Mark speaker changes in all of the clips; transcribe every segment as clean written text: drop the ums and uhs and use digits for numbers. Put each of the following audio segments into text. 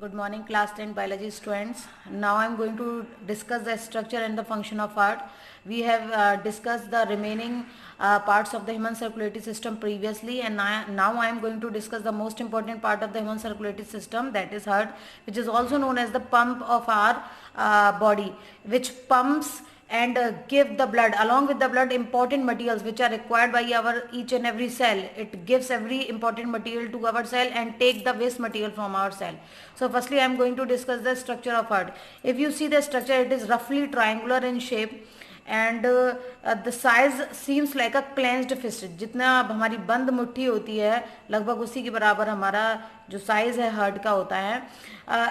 Speaker 1: Good morning, class 10 biology students. Now I am going to discuss the structure and the function of heart. We have discussed the remaining parts of the human circulatory system previously, and now I am going to discuss the most important part of the human circulatory system, that is heart, which is also known as the pump of our body, which pumps and give the blood, along with the blood, important materials which are required by our each and every cell. It gives every important material to our cell and take the waste material from our cell. So firstly I am going to discuss the structure of heart. If you see the structure, it is roughly triangular in shape and the size seems like a clenched fist. जितना हमारी बंद मुट्ठी होती है लगभग उसी के बराबर हमारा जो साइज है हार्ट का होता है.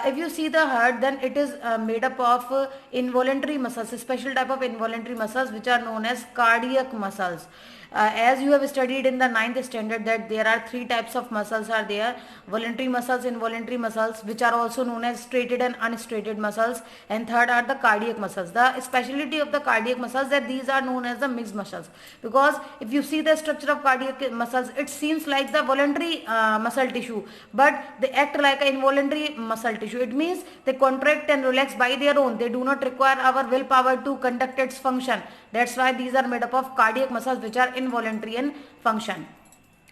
Speaker 1: If you see the heart, then it is made up of involuntary muscles, a special type of involuntary muscles which are known as cardiac muscles. As you have studied in the 9th standard that there are three types of muscles are there: voluntary muscles, involuntary muscles, which are also known as striated and unstriated muscles, and third are the cardiac muscles. The speciality of the cardiac muscles that these are known as the mixed muscles, because if you see the structure of cardiac muscles, it seems like the voluntary muscle tissue, but they act like an involuntary muscle tissue. It means they contract and relax by their own. They do not require our willpower to conduct its function. That's why these are made up of cardiac muscles which are involuntary in function.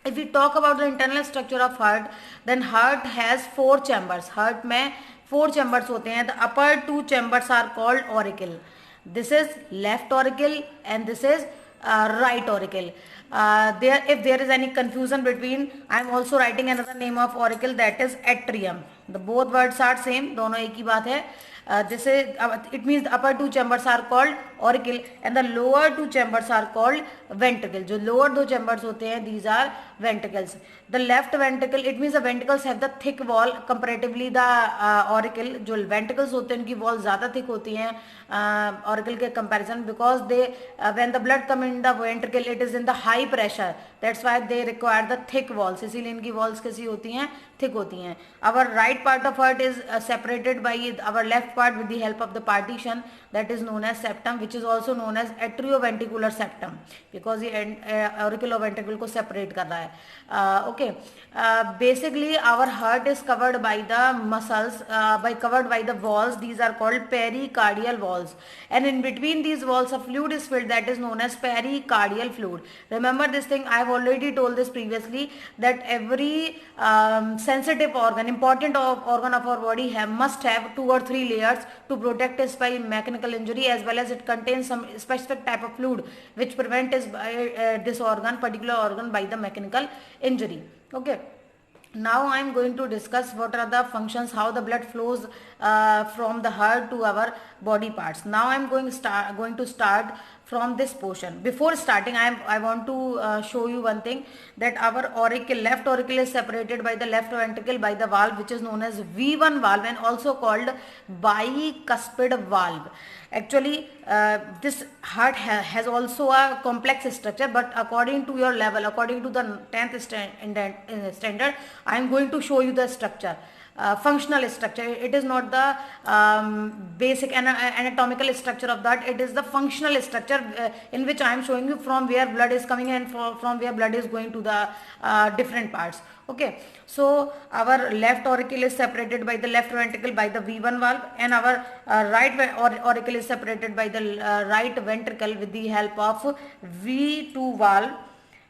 Speaker 1: If we talk about the internal structure of heart, then heart has four chambers. Heart में four chambers होते हैं. The upper two chambers are called auricle. This is left auricle and this is right auricle. If there is any confusion between, I am also writing another name of auricle, that is atrium. The both words are same, दोनों एक ही बात है. This is it means the upper two chambers are called auricle and the lower two chambers are called ventricle. जो lower दो chambers होते हैं, these are ventricles. The left ventricle, it means the ventricles have the thick wall comparatively the auricle. जो ventricles होते हैं उनकी wall ज़्यादा thick होती हैं auricle के comparison, because they when the blood come in the ventricle it is in the high pressure. That's why they require the thick walls. इसीलिए इनकी walls कैसी होती हैं, thick होती हैं. Our right part of heart is separated by our left part with the help of the partition that is known as septum, which is also known as atrioventricular septum, because ये auricle और ventricle को separate कर रहा है. Okay, basically our heart is covered by the muscles, covered by the walls. These are called pericardial walls, and in between these walls a fluid is filled that is known as pericardial fluid. Remember this thing, I have already told this previously, that every sensitive organ, important organ of our body must have 2 or 3 layers to protect us by mechanical injury, as well as it contains some specific type of fluid which prevent us by this organ, particular organ, by the mechanical injury. Okay. Now I am going to discuss what are the functions, how the blood flows from the heart to our body parts. Now I am going to start from this portion. Before starting, I want to show you one thing, that our auricle, left auricle, is separated by the left ventricle by the valve which is known as V1 valve and also called bicuspid valve. Actually, this heart has also a complex structure, but according to your level, according to the 10th standard, I am going to show you the structure. Functional structure. It is not the basic anatomical structure of that. It is the functional structure in which I am showing you from where blood is coming and from where blood is going to the different parts. Okay, so our left auricle is separated by the left ventricle by the V1 valve, and our right auricle is separated by the right ventricle with the help of V2 valve,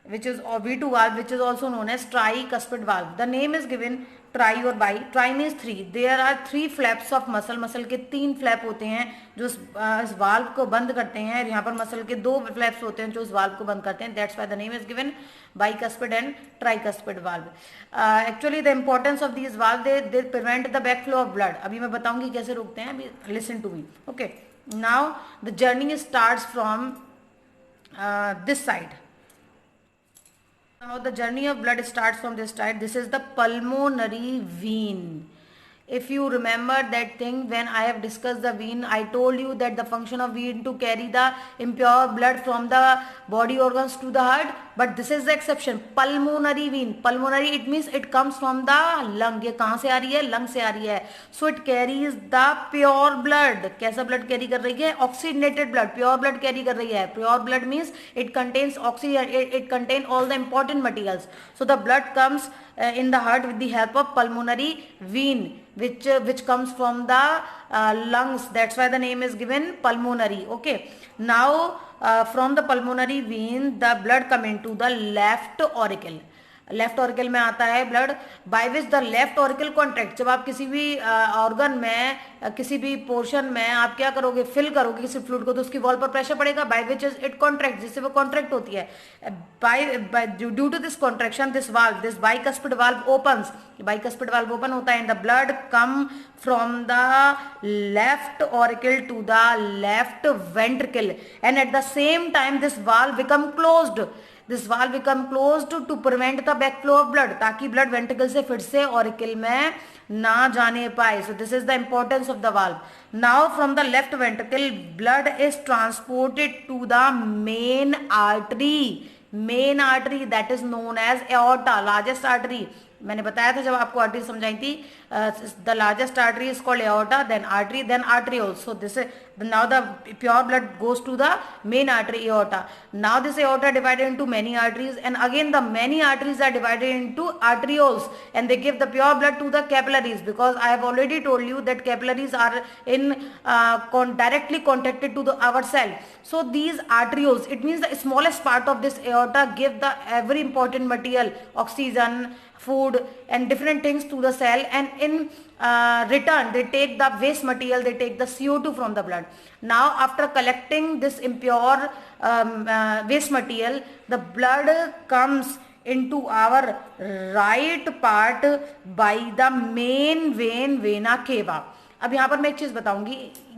Speaker 1: which is V2 valve, which is also known as tricuspid valve. The name is given tri और bi. Tri means three. There are three flaps of muscle. Muscle के तीन flap होते हैं जो इस valve को बंद करते हैं. यहाँ पर मसल के दो फ्लैप्स होते हैं जो इस वाल्व को बंद करते हैं. That's why the name is given bicuspid and tricuspid valve. Actually the importance of these valve, they prevent the backflow of blood. अभी मैं बताऊंगी कैसे रोकते हैं. अभी listen to me. Okay, now the journey starts from this side. Now the journey of blood starts from this side. This is the pulmonary vein. If you remember that thing, when I have discussed the vein, I told you that the function of vein to carry the impure blood from the body organs to the heart. but this is the exception. Pulmonary vein, pulmonary it means it comes from the lung. ये कहाँ से आ रही है? Lung से आ रही है. So it carries the pure blood. कैसा blood carry कर रही है? Oxygenated blood. Pure blood carry कर रही है. Pure blood means it contains oxygen. It contains all the important materials. So the blood comes in the heart with the help of pulmonary vein, which comes from the lungs. That's why the name is given pulmonary. Okay. Now from the pulmonary vein the blood come into the left auricle. Left auricle में आता है blood, by which the left auricle contract. जब आप किसी भी organ में किसी भी पोर्शन में आप क्या करोगे? फिल करोगे किसी फ्लूइड को, तो उसकी वॉल पर प्रेशर पड़ेगा, बाय विच इट कॉन्ट्रैक्ट, जिससे वो कॉन्ट्रैक्ट होती है. By due to this contraction this valve, this bicuspid valve opens, bicuspid valve open होता है and the blood come from the left auricle to the left ventricle and at the same time this valve become closed. This valve become closed to prevent the backflow of blood, ताकि blood ventricle से फिर से auricle में ना जाने पाए. So this is the importance of the valve. Now from the left ventricle blood is transported to the main artery. Main artery that is known as aorta, largest artery. मैंने बताया था जब आपको आर्टरी समझाई थी, the largest artery is called aorta, then artery, then arteriole. So this now the pure blood goes to the main artery aorta. Now this aorta divided into many arteries, and again the many arteries are divided into arterioles, and they give the pure blood to the capillaries, because I have already told you that capillaries are in directly contacted to our cell. So these arterioles, it means the smallest part of this aorta, give the every important material, oxygen, food and different things to the cell, and in return they take the waste material, they take the CO2 from the blood. Now after collecting this impure waste material, the blood comes into our right part by the main vein, vena cava. अब यहाँ पर मैं एक चीज बताऊंगी,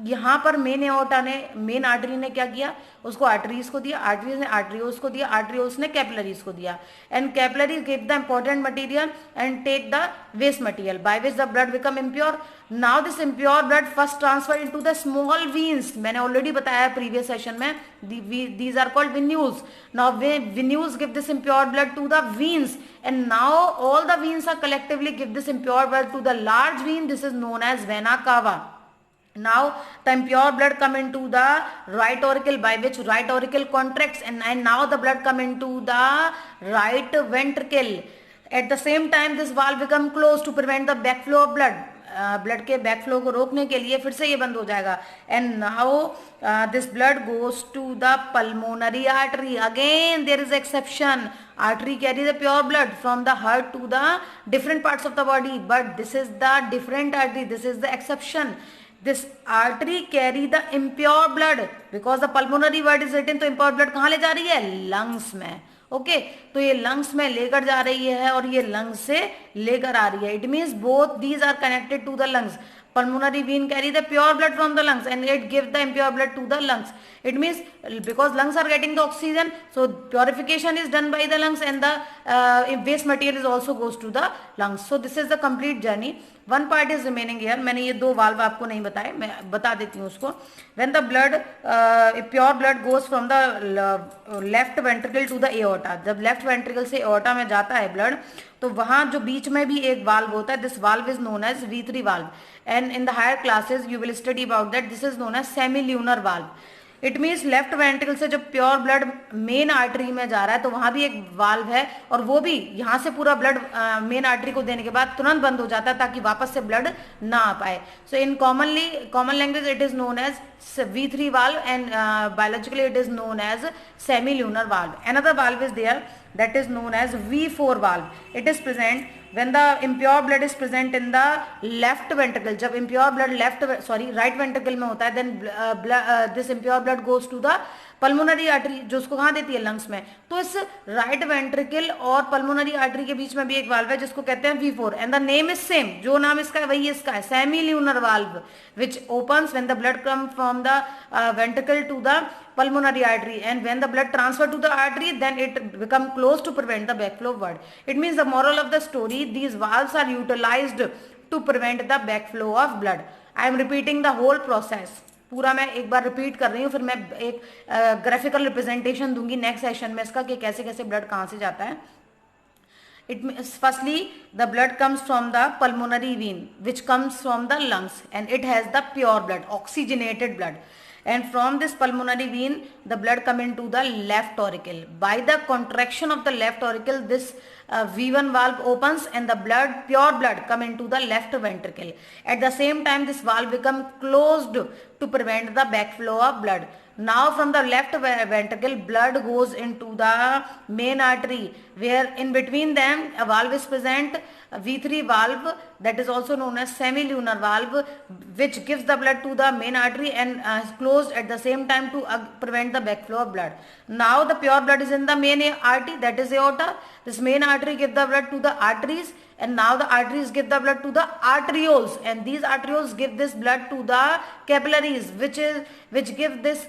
Speaker 1: यहाँ पर main aorta ने, मेन आर्टरी ने क्या किया? उसको आर्टरीज को दिया, आर्टरीज ने आर्टरियोल्स को दिया, आर्टरियोल्स ने कैपिलरीज को दिया, and capillaries give the important material and take the waste material by which the blood become impure. Now this impure blood first transfer into the small veins. मैंने already बताया previous session में, these are called venules. Now venules give this impure blood to the veins, and now all the veins are collectively give this impure blood to the large vein. This is known as vena cava. Now the impure blood come into the right auricle, by which right auricle contracts, and now the blood come into the right ventricle. At the same time this valve become closed to prevent the backflow of blood. Blood के backflow को रोकने के लिए फिर से ये बंद हो जाएगा. And now this blood goes to the pulmonary artery. Again there is exception. Artery carry the pure blood from the heart to the different parts of the body, but this is the different artery, this is the exception. This artery carry the impure blood because the pulmonary word is written. तो impure blood कहाँ ले जा रही है? Lungs में. Okay तो ये lungs में लेकर जा रही है और ये लंग्स से लेकर आ रही है. It means both these are connected to the lungs. pulmonary vein carry the pure blood from the lungs and it gives the impure blood to the lungs. It means because lungs are getting the oxygen, so purification is done by the lungs, and the waste material is also goes to the lungs. So this is the complete journey. One part is remaining here. मैंने ये दो valve आपको नहीं बताए, मैं बता देती हूँ उसको. When the blood pure blood goes from the left ventricle to the aorta, जब left ventricle से aorta में जाता है blood, तो वहाँ जो बीच में भी एक valve होता है, this valve is known as V3 valve, and in the higher classes you will study about that. This is known as semilunar valve. It means left ventricle से जो प्योर ब्लड मेन आर्टरी में जा रहा है, तो वहां भी एक वाल्व है, और वो भी यहाँ से पूरा ब्लड मेन आर्टरी को देने के बाद तुरंत बंद हो जाता है ताकि वापस से ब्लड ना आ पाए. So in common language it is known as V3 valve, and biologically it is known as semilunar valve. Another valve is there that is known as V4 valve. It is present when the impure blood is present in the left ventricle. जब impure blood right ventricle में होता है, then this impure blood goes to the pulmonary artery, जो उसको कहाँ देती है? Lungs में. तो इस राइट वेंट्रिकल और पल्मोनरी आर्टरी के बीच में भी एक वाल्व है जिसको कहते हैं V4, and the name is same. जो नाम इसका है वही इसका है, semilunar valve, which opens when the blood come from the ventricle to the pulmonary artery, and when the blood transfer to the artery, then it become closed to prevent the backflow of blood. It means the moral of the story, these valves are utilized to prevent the backflow of blood. I am repeating the whole process. पूरा मैं एक बार repeat कर रही हूँ, फिर मैं एक graphical representation दूंगी नेक्स्ट सेशन में इसका कि कैसे कैसे ब्लड कहाँ से जाता है. It means firstly the blood comes from the pulmonary vein which comes from the lungs and it has the pure blood, oxygenated blood, and from this pulmonary vein the blood come into the left auricle. By the contraction of the left auricle, this V1 valve opens and the blood, pure blood, come into the left ventricle. At the same time this valve become closed to prevent the backflow of blood. Now from the left ventricle blood goes into the main artery, where in between them a valve is present, a V3 valve, that is also known as semilunar valve, which gives the blood to the main artery and closed at the same time to prevent the backflow of blood. Now the pure blood is in the main artery, that is aorta. This main artery gives the blood to the arteries, and now the arteries give the blood to the arterioles, and these arterioles give this blood to the capillaries, which give this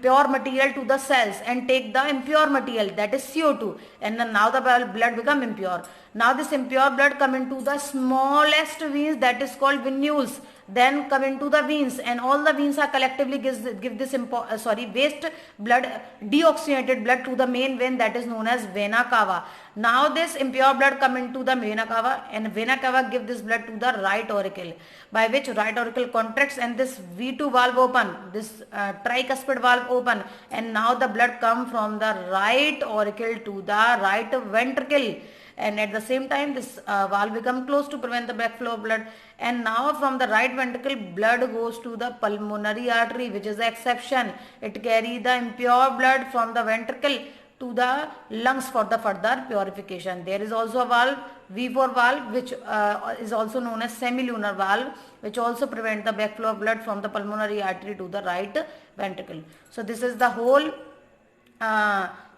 Speaker 1: pure material to the cells and take the impure material, that is CO2, and then now the blood become impure. Now this impure blood come into the smallest veins, that is called venules, then come into the veins, and all the veins are collectively give this waste blood, deoxygenated blood to the main vein, that is known as vena cava. Now this impure blood come into the vena cava, and vena cava give this blood to the right auricle, by which right auricle contracts and this V2 valve open, this tricuspid valve open, and now the blood come from the right auricle to the right ventricle, and at the same time this valve become closed to prevent the backflow of blood. And now from the right ventricle blood goes to the pulmonary artery, which is the exception. It carry the impure blood from the ventricle to the lungs for the further purification. There is also a valve, V4 valve, which is also known as semilunar valve, which also prevent the backflow of blood from the pulmonary artery to the right ventricle. So this is the whole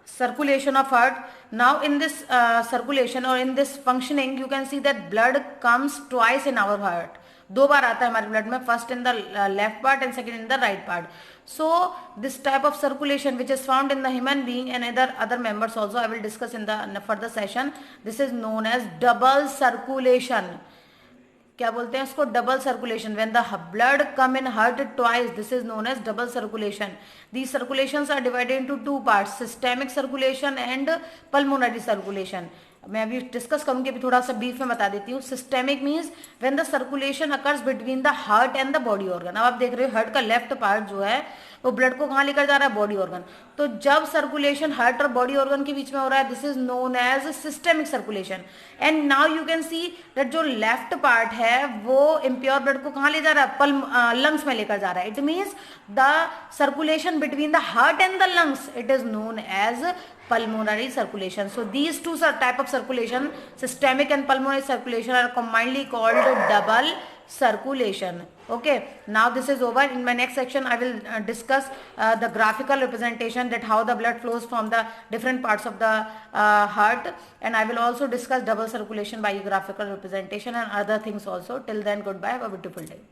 Speaker 1: circulation of heart. Now in this circulation or in this functioning, you can see that blood comes twice in our heart. दो बार आता है हमारे blood में, first in the left part and second in the right part. So this type of circulation which is found in the human being and other members also, I will discuss in the further session. This is known as double circulation. क्या बोलते हैं इसको? Double circulation. When the blood come in heart twice, this is known as double circulation. These circulations are divided into two parts, systemic circulation and pulmonary circulation. मैं अभी discuss करूंगी, अभी थोड़ा सा ब्रीफ में बता देती हूँ. Systemic means when the circulation occurs between the heart and the body organ. अब आप देख रहे हो हार्ट का लेफ्ट पार्ट जो है वो ब्लड को कहाँ लेकर जा रहा है? Body organ. तो जब सर्कुलेशन हार्ट और बॉडी ऑर्गन के बीच में हो रहा है, this is known as systemic circulation. And now you can see that जो लेफ्ट पार्ट है वो इम्प्योर ब्लड को कहाँ ले जा रहा है? लंग्स में लेकर जा रहा है. It means the circulation between the heart and the lungs, it is known as pulmonary circulation. So these two type of circulation, systemic and pulmonary circulation, are commonly called double circulation. Okay, now this is over. In my next section I will discuss the graphical representation, that how the blood flows from the different parts of the heart, and I will also discuss double circulation by graphical representation and other things also. Till then, goodbye, have a beautiful day.